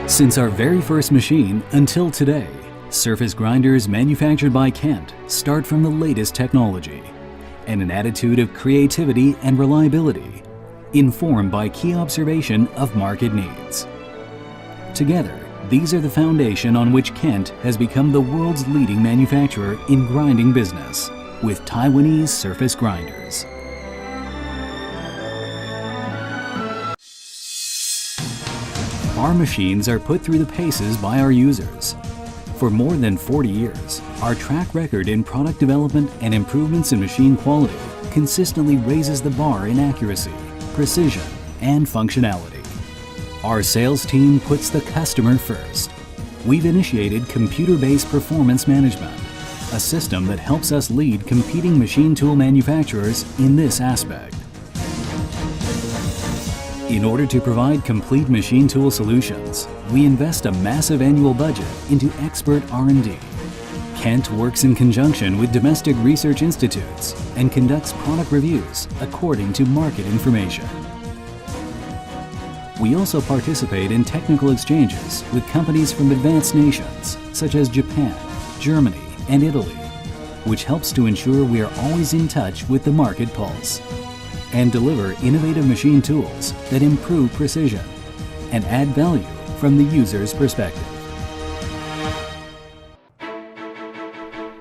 Since our very first machine until today, surface grinders manufactured by Kent start from the latest technology and an attitude of creativity and reliability, informed by key observation of market needs. Together, these are the foundation on which Kent has become the world's leading manufacturer in grinding business with Taiwanese surface grinders. Our machines are put through the paces by our users. For more than 40 years, our track record in product development and improvements in machine quality consistently raises the bar in accuracy, precision, and functionality. Our sales team puts the customer first. We've initiated computer-based performance management, a system that helps us lead competing machine tool manufacturers in this aspect. In order to provide complete machine tool solutions, we invest a massive annual budget into expert R&D. Kent works in conjunction with domestic research institutes and conducts product reviews according to market information. We also participate in technical exchanges with companies from advanced nations such as Japan, Germany, and Italy, which helps to ensure we are always in touch with the market pulse and deliver innovative machine tools that improve precision and add value from the user's perspective.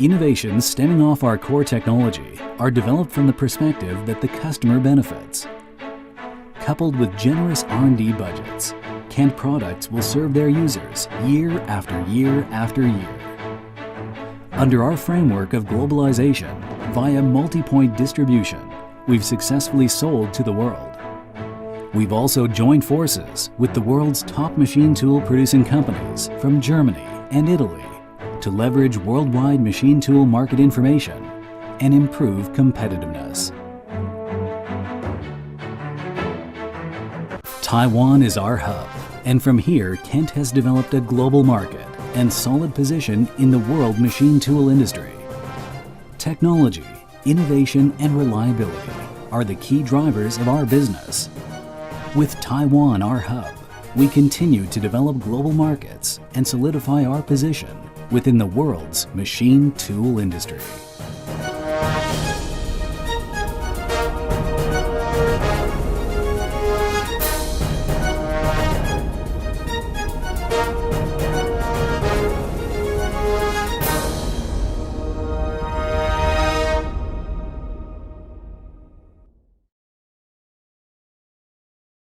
Innovations stemming off our core technology are developed from the perspective that the customer benefits. Coupled with generous R&D budgets, Kent products will serve their users year after year after year. Under our framework of globalization via multi-point distribution, we've successfully sold to the world. We've also joined forces with the world's top machine tool producing companies from Germany and Italy to leverage worldwide machine tool market information and improve competitiveness. Taiwan is our hub, and from here Kent has developed a global market and solid position in the world machine tool industry. Technology, innovation, and reliability are the key drivers of our business. With Taiwan our hub, we continue to develop global markets and solidify our position within the world's machine tool industry.